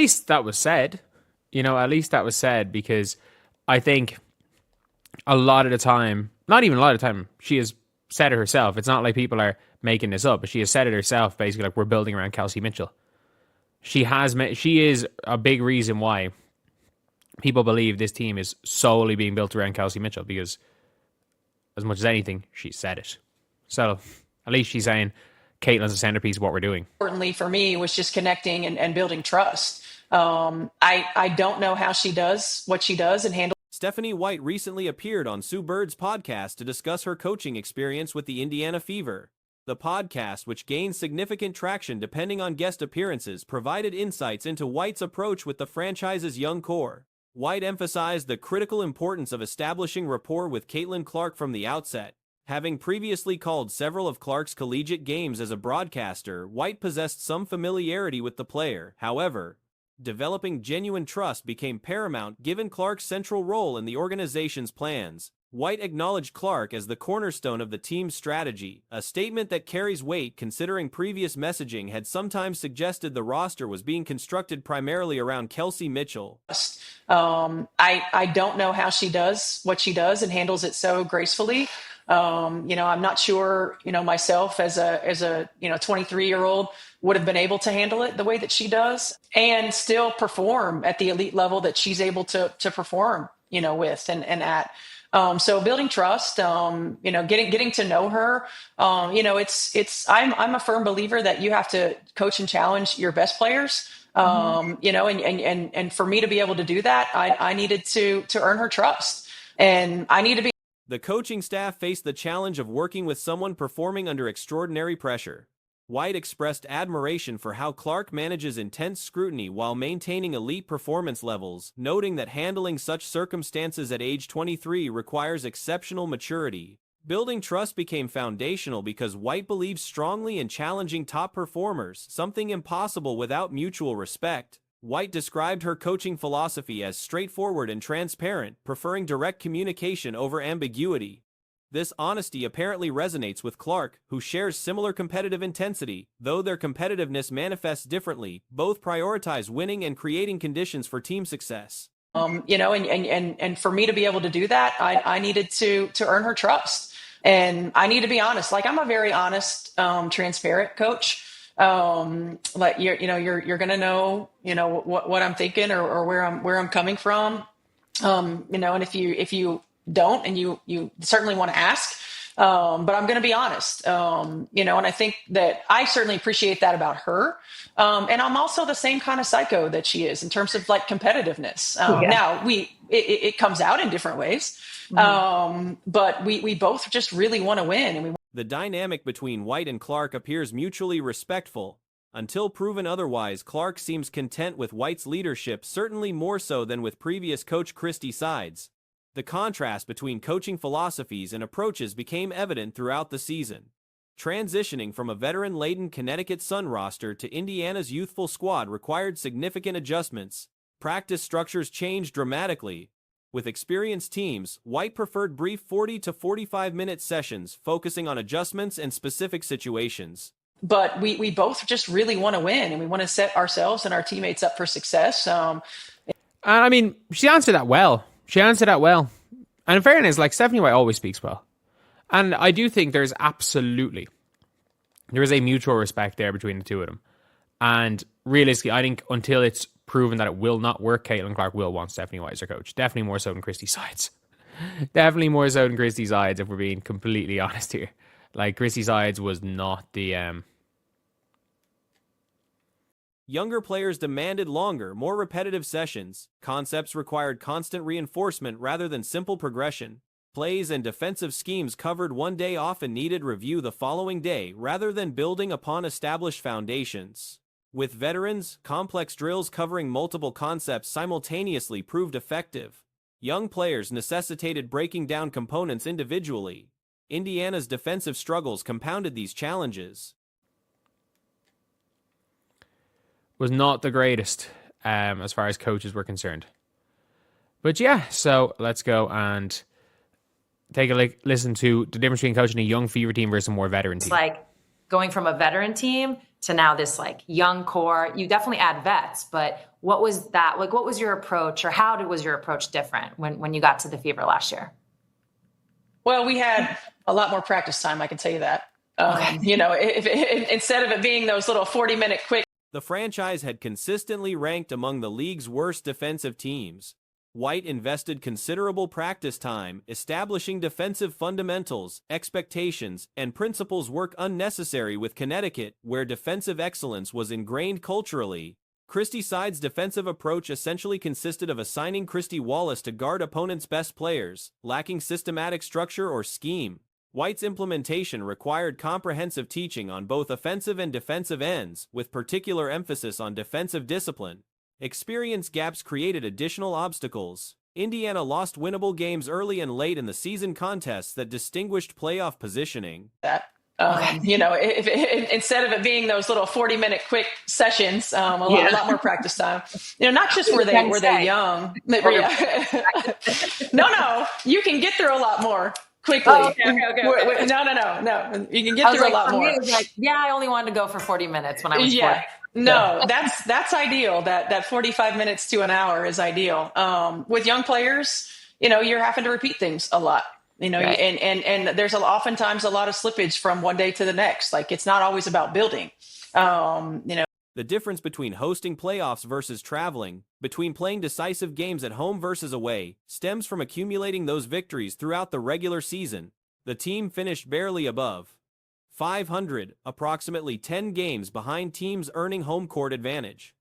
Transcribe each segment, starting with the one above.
least that was said. At least that was said, because I think a lot of the time, not even a lot of the time, she has said it herself. It's not like people are making this up, but she has said it herself, basically, like, we're building around Kelsey Mitchell. She is a big reason why people believe this team is solely being built around Kelsey Mitchell, because as much as anything, she said it. So at least she's saying Caitlin's the centerpiece of what we're doing. Importantly for me was just connecting and building trust. I don't know how she does what she does and handle. Stephanie White recently appeared on Sue Bird's podcast to discuss her coaching experience with the Indiana Fever. The podcast, which gained significant traction depending on guest appearances, provided insights into White's approach with the franchise's young core. White emphasized the critical importance of establishing rapport with Caitlin Clark from the outset. Having previously called several of Clark's collegiate games as a broadcaster, White possessed some familiarity with the player. However, developing genuine trust became paramount given Clark's central role in the organization's plans. White acknowledged Clark as the cornerstone of the team's strategy, a statement that carries weight considering previous messaging had sometimes suggested the roster was being constructed primarily around Kelsey Mitchell. I don't know how she does what she does and handles it so gracefully. I'm not sure, myself as a 23-year-old would have been able to handle it the way that she does and still perform at the elite level that she's able to perform, with and at. So building trust, getting to know her, I'm a firm believer that you have to coach and challenge your best players. And for me to be able to do that, I needed to earn her trust, and I need to be. The coaching staff faced the challenge of working with someone performing under extraordinary pressure. White expressed admiration for how Clark manages intense scrutiny while maintaining elite performance levels, noting that handling such circumstances at age 23 requires exceptional maturity. Building trust became foundational because White believes strongly in challenging top performers, something impossible without mutual respect. White described her coaching philosophy as straightforward and transparent, preferring direct communication over ambiguity. This honesty apparently resonates with Clark, who shares similar competitive intensity. Though their competitiveness manifests differently, both prioritize winning and creating conditions for team success. And for me to be able to do that, I needed to earn her trust, and I need to be honest. Like, I'm a very honest, transparent coach. Like you're going to know, what I'm thinking or where I'm coming from. And if you don't, and you certainly want to ask, but I'm going to be honest, and I think that I certainly appreciate that about her. And I'm also the same kind of psycho that she is in terms of like competitiveness. Now it comes out in different ways. But we both just really want to win. And the dynamic between White and Clark appears mutually respectful. Until proven otherwise, Clark seems content with White's leadership, certainly more so than with previous coach Christy Sides. The contrast between coaching philosophies and approaches became evident throughout the season. Transitioning from a veteran-laden Connecticut Sun roster to Indiana's youthful squad required significant adjustments. Practice structures changed dramatically. With experienced teams, White preferred brief 40 to 45-minute sessions, focusing on adjustments and specific situations. But we both just really want to win, and we want to set ourselves and our teammates up for success. She answered that well. And in fairness, like, Stephanie White always speaks well. And I do think there is a mutual respect there between the two of them. And realistically, I think until it's proven that it will not work, Caitlin Clark will want Stephanie White as her coach. Definitely more so than Christy Sides. If we're being completely honest here. Like, Christy Sides was not the... Younger players demanded longer, more repetitive sessions. Concepts required constant reinforcement rather than simple progression. Plays and defensive schemes covered one day often needed review the following day rather than building upon established foundations. With veterans, complex drills covering multiple concepts simultaneously proved effective. Young players necessitated breaking down components individually. Indiana's defensive struggles compounded these challenges. Was not the greatest as far as coaches were concerned. But yeah, so let's go and take a listen to the difference between coaching a young Fever team versus a more veteran team. It's like going from a veteran team to now this like young core? You definitely add vets, but what was that like? What was your approach, or was your approach different when you got to the Fever last year? Well, we had a lot more practice time, I can tell you that. Okay. Instead of it being those little 40-minute quick. The franchise had consistently ranked among the league's worst defensive teams. White invested considerable practice time establishing defensive fundamentals, expectations, and principles work unnecessary with Connecticut, where defensive excellence was ingrained culturally. Christy Side's defensive approach essentially consisted of assigning Christy Wallace to guard opponents' best players, lacking systematic structure or scheme. White's implementation required comprehensive teaching on both offensive and defensive ends, with particular emphasis on defensive discipline. Experience gaps created additional obstacles. Indiana lost winnable games early and late in the season contests that distinguished playoff positioning. Instead of it being those little 40-minute quick sessions, a lot more practice time. Not just were they young. No, you can get through a lot more quickly. Oh, okay. No. You can get through a lot more. Me, it was like, I only wanted to go for 40 minutes when I was 40. No, that's ideal. That 45 minutes to an hour is ideal. With young players, you're having to repeat things a lot. Right. And there's oftentimes a lot of slippage from one day to the next. Like, it's not always about building. The difference between hosting playoffs versus traveling, between playing decisive games at home versus away, stems from accumulating those victories throughout the regular season. The team finished barely above 500, approximately 10 games behind teams earning home court advantage.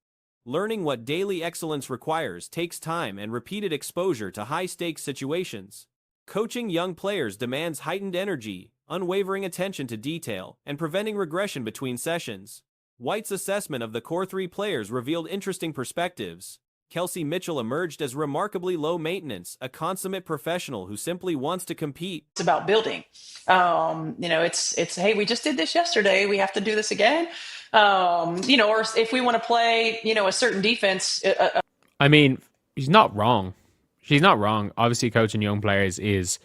Learning what daily excellence requires takes time and repeated exposure to high-stakes situations. Coaching young players demands heightened energy, unwavering attention to detail, and preventing regression between sessions. White's assessment of the core three players revealed interesting perspectives. Kelsey Mitchell emerged as remarkably low maintenance, a consummate professional who simply wants to compete. It's about building. It's hey, we just did this yesterday. We have to do this again. Or if we want to play, a certain defense. I mean, he's not wrong. She's not wrong. Obviously, coaching young players is,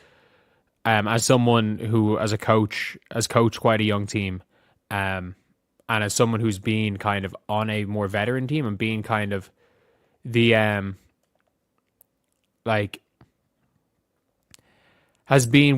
as someone who, as a coach, has coached quite a young team, and as someone who's been kind of on a more veteran team and being kind of the has been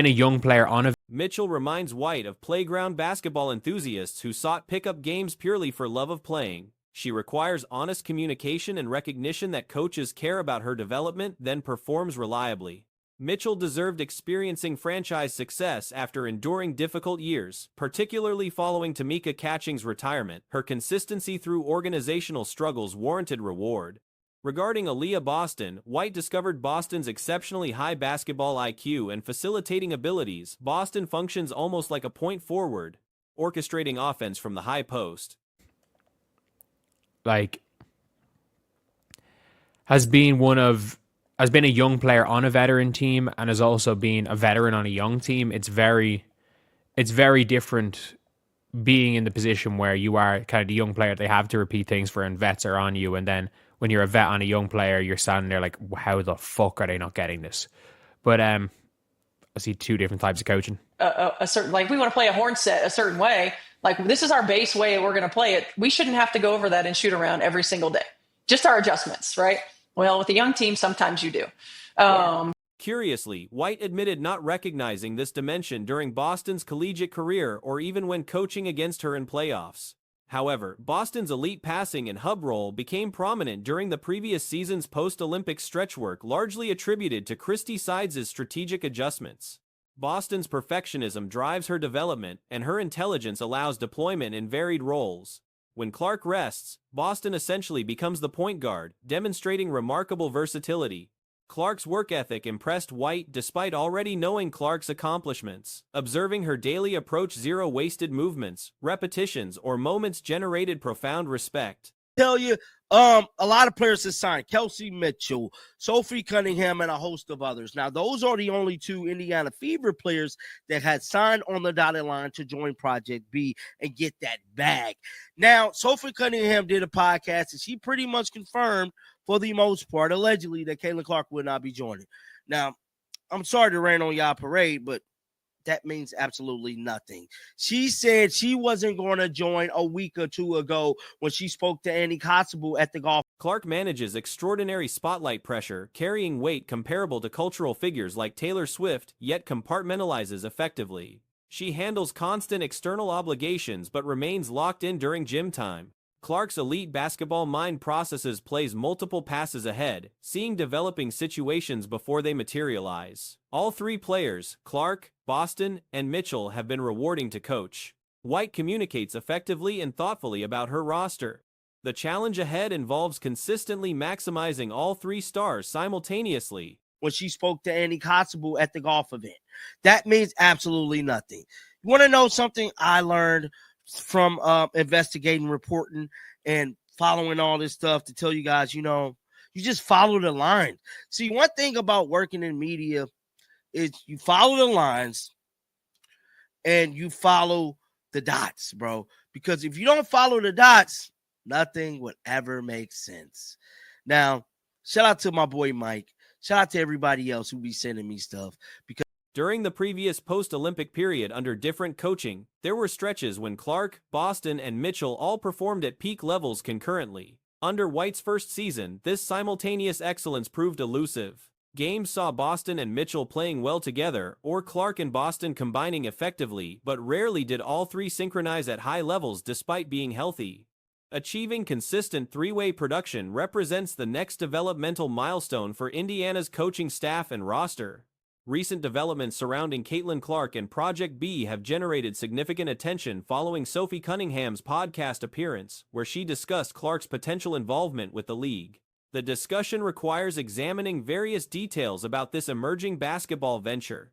a young player on a. Mitchell reminds White of playground basketball enthusiasts who sought pickup games purely for love of playing. She requires honest communication and recognition that coaches care about her development, then performs reliably. Mitchell deserved experiencing franchise success after enduring difficult years, particularly following Tamika Catching's retirement. Her consistency through organizational struggles warranted reward. Regarding Aaliyah Boston, White discovered Boston's exceptionally high basketball IQ and facilitating abilities. Boston functions almost like a point forward, orchestrating offense from the high post. Has been a young player on a veteran team and has also been a veteran on a young team. It's very different being in the position where you are kind of the young player. They have to repeat things for, and vets are on you. And then when you're a vet on a young player, you're standing there like, how the fuck are they not getting this? But I see two different types of coaching. A certain, like, we want to play a horn set a certain way. Like, this is our base way we're going to play it. We shouldn't have to go over that and shoot around every single day. Just our adjustments, right? Well, with a young team, sometimes you do. Curiously, White admitted not recognizing this dimension during Boston's collegiate career or even when coaching against her in playoffs. However, Boston's elite passing and hub role became prominent during the previous season's post-Olympic stretch work, largely attributed to Christy Sides' strategic adjustments. Boston's perfectionism drives her development, and her intelligence allows deployment in varied roles. When Clark rests, Boston essentially becomes the point guard, demonstrating remarkable versatility. Clark's work ethic impressed White despite already knowing Clark's accomplishments. Observing her daily approach, zero wasted movements, repetitions, or moments generated profound respect. Tell you, a lot of players have signed. Kelsey Mitchell, Sophie Cunningham, and a host of others. Now, those are the only two Indiana Fever players that had signed on the dotted line to join Project B and get that bag. Now, Sophie Cunningham did a podcast, and she pretty much confirmed, for the most part, allegedly, that Caitlin Clark would not be joining. Now, I'm sorry to rain on y'all parade, but that means absolutely nothing. She said she wasn't going to join a week or two ago when she spoke to Annie Constable at the golf. Clark manages extraordinary spotlight pressure, carrying weight comparable to cultural figures like Taylor Swift, yet compartmentalizes effectively. She handles constant external obligations but remains locked in during gym time. Clark's elite basketball mind processes plays multiple passes ahead, seeing developing situations before they materialize. All three players, Clark, Boston, and Mitchell, have been rewarding to coach. White communicates effectively and thoughtfully about her roster. The challenge ahead involves consistently maximizing all three stars simultaneously. When she spoke to Annie Constable at the golf event, that means absolutely nothing. You want to know something I learned from investigating, reporting, and following all this stuff to tell you guys, you just follow the line. See, one thing about working in media is you follow the lines and you follow the dots, bro. Because if you don't follow the dots, nothing would ever make sense. Now, shout out to my boy Mike. Shout out to everybody else who be sending me stuff. Because during the previous post-Olympic period under different coaching, there were stretches when Clark, Boston, and Mitchell all performed at peak levels concurrently. Under White's first season, this simultaneous excellence proved elusive. Games saw Boston and Mitchell playing well together, or Clark and Boston combining effectively, but rarely did all three synchronize at high levels despite being healthy. Achieving consistent three-way production represents the next developmental milestone for Indiana's coaching staff and roster. Recent developments surrounding Caitlin Clark and Project B have generated significant attention following Sophie Cunningham's podcast appearance, where she discussed Clark's potential involvement with the league. The discussion requires examining various details about this emerging basketball venture.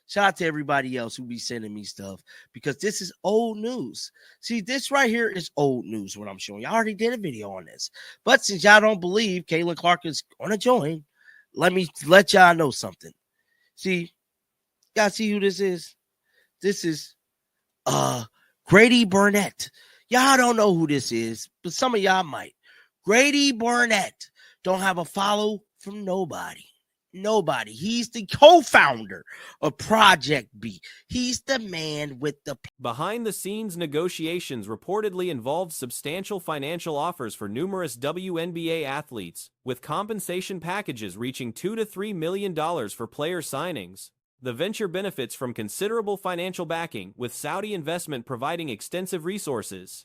Shout out to everybody else who be sending me stuff, because this is old news. See, this right here is old news, what I'm showing you. I already did a video on this. But since y'all don't believe Caitlin Clark is going to join, let me let y'all know something. See, y'all see who this is? This is Grady Burnett. Y'all don't know who this is, but some of y'all might. Grady Burnett don't have a follow from nobody. Nobody. He's the co-founder of Project B. He's the man with the... Behind-the-scenes negotiations reportedly involved substantial financial offers for numerous WNBA athletes, with compensation packages reaching $2 to $3 million for player signings. The venture benefits from considerable financial backing, with Saudi investment providing extensive resources.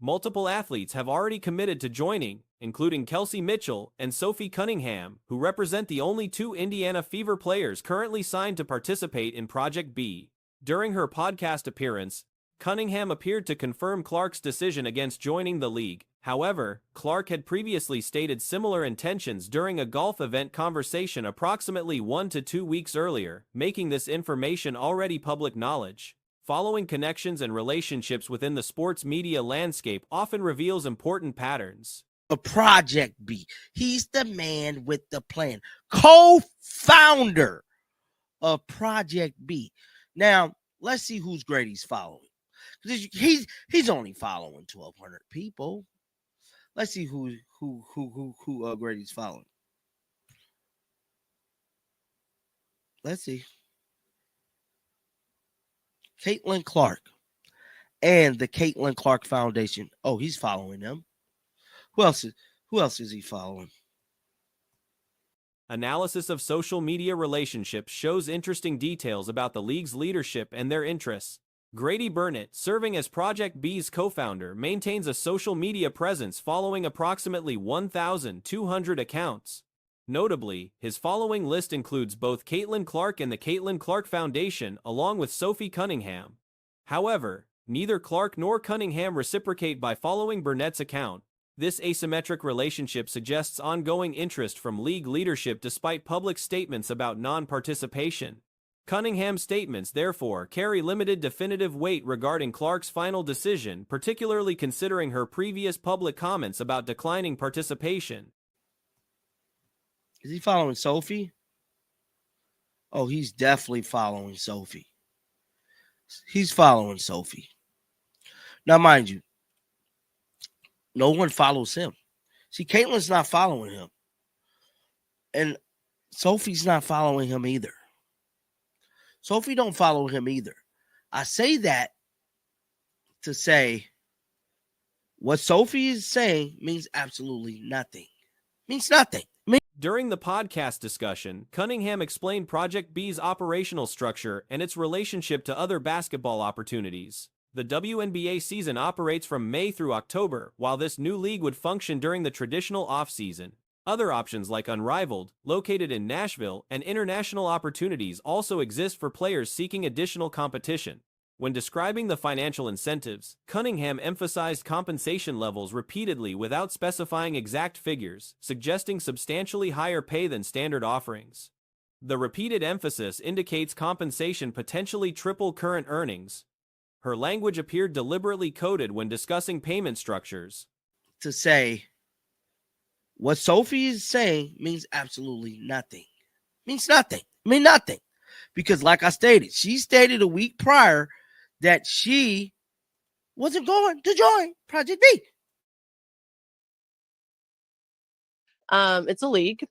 Multiple athletes have already committed to joining, including Kelsey Mitchell and Sophie Cunningham, who represent the only two Indiana Fever players currently signed to participate in Project B. During her podcast appearance, Cunningham appeared to confirm Clark's decision against joining the league. However, Clark had previously stated similar intentions during a golf event conversation approximately 1 to 2 weeks earlier, making this information already public knowledge. Following connections and relationships within the sports media landscape often reveals important patterns. A Project B. He's the man with the plan. Co-founder of Project B. Now, let's see who's Grady's following. He's only following 1,200 people. Let's see who Grady's following. Let's see. Caitlin Clark and the Caitlin Clark Foundation. Oh, he's following them. Who else is he following? Analysis of social media relationships shows interesting details about the league's leadership and their interests. Grady Burnett, serving as Project B's co-founder, maintains a social media presence following approximately 1,200 accounts. Notably, his following list includes both Caitlin Clark and the Caitlin Clark Foundation, along with Sophie Cunningham. However, neither Clark nor Cunningham reciprocate by following Burnett's account. This asymmetric relationship suggests ongoing interest from league leadership despite public statements about non-participation. Cunningham's statements, therefore, carry limited definitive weight regarding Clark's final decision, particularly considering her previous public comments about declining participation. Is he following Sophie? Oh, he's definitely following Sophie. He's following Sophie. Now, mind you, no one follows him. See, Caitlin's not following him. And Sophie's not following him either. Sophie don't follow him either. I say that to say what Sophie is saying means absolutely nothing. Means nothing. During the podcast discussion, Cunningham explained Project B's operational structure and its relationship to other basketball opportunities. The WNBA season operates from May through October, while this new league would function during the traditional off-season. Other options like Unrivaled, located in Nashville, and international opportunities also exist for players seeking additional competition. When describing the financial incentives, Cunningham emphasized compensation levels repeatedly without specifying exact figures, suggesting substantially higher pay than standard offerings. The repeated emphasis indicates compensation potentially triple current earnings. Her language appeared deliberately coded when discussing payment structures. To say what Sophie is saying means absolutely nothing. Means nothing. Nothing. Because like I stated, she stated a week prior that she wasn't going to join Project B. It's a league.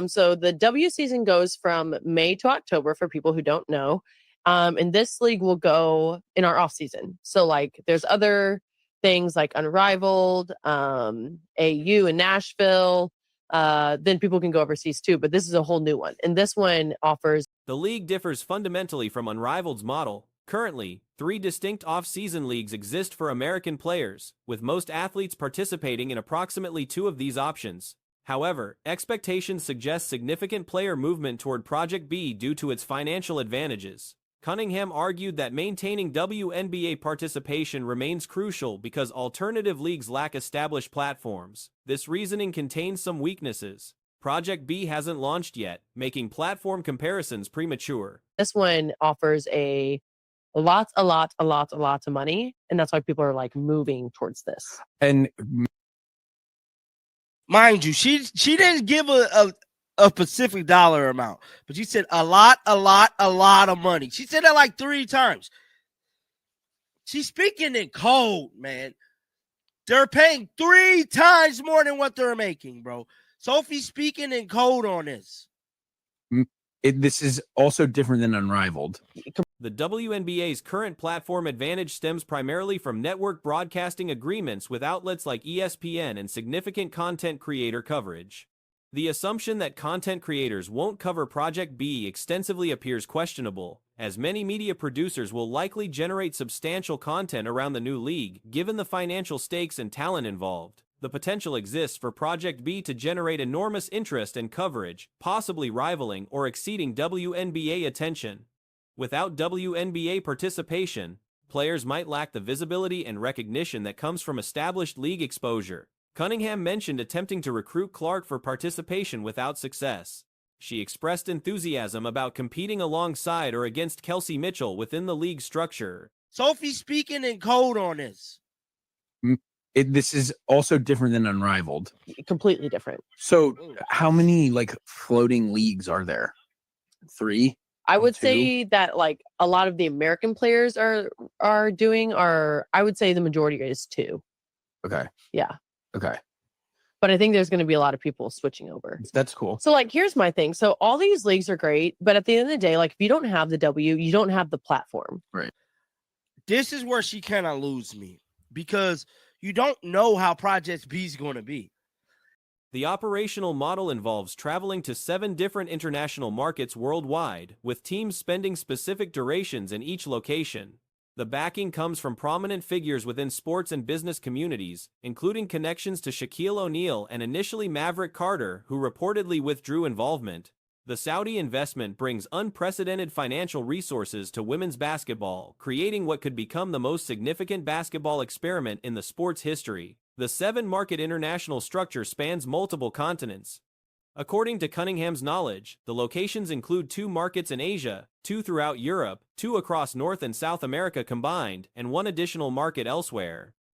So the W season goes from May to October for people who don't know. And this league will go in our off season. So like there's other things like Unrivaled, AU in Nashville. Then people can go overseas too, but this is a whole new one. And this one offers. The league differs fundamentally from Unrivaled's model. Currently, 3 distinct off-season leagues exist for American players, with most athletes participating in approximately 2 of these options. However, expectations suggest significant player movement toward Project B due to its financial advantages. Cunningham argued that maintaining WNBA participation remains crucial because alternative leagues lack established platforms. This reasoning contains some weaknesses. Project B hasn't launched yet, making platform comparisons premature. This one offers a lot of money, and that's why people are like moving towards this. And mind you, she didn't give a specific dollar amount, but she said a lot of money. She said that like 3 times. She's speaking in code, man. They're paying 3 times more than what they're making, bro. Sophie's speaking in code on this. This is also different than Unrivaled. The WNBA's current platform advantage stems primarily from network broadcasting agreements with outlets like ESPN and significant content creator coverage. The assumption that content creators won't cover Project B extensively appears questionable, as many media producers will likely generate substantial content around the new league, given the financial stakes and talent involved. The potential exists for Project B to generate enormous interest and coverage, possibly rivaling or exceeding WNBA attention. Without WNBA participation, players might lack the visibility and recognition that comes from established league exposure. Cunningham mentioned attempting to recruit Clark for participation without success. She expressed enthusiasm about competing alongside or against Kelsey Mitchell within the league structure. Sophie's speaking in code on this. This is also different than Unrivaled. Completely different. So how many like floating leagues are there? 3? I would 2? say that like a lot of the American players are doing, or I would say the majority is 2. Okay. Yeah. Okay. But I think there's going to be a lot of people switching over. That's cool. So like, here's my thing. So all these leagues are great, but at the end of the day, like if you don't have the W, you don't have the platform. Right. This is where she kind of lose me because you don't know how Project B is going to be. The operational model involves traveling to 7 different international markets worldwide, with teams spending specific durations in each location. The backing comes from prominent figures within sports and business communities, including connections to Shaquille O'Neal and initially Maverick Carter, who reportedly withdrew involvement. The Saudi investment brings unprecedented financial resources to women's basketball, creating what could become the most significant basketball experiment in the sport's history. The 7-market international structure spans multiple continents. According to Cunningham's knowledge, the locations include 2 markets in Asia, 2 throughout Europe, 2 across North and South America combined, and 1 additional market elsewhere.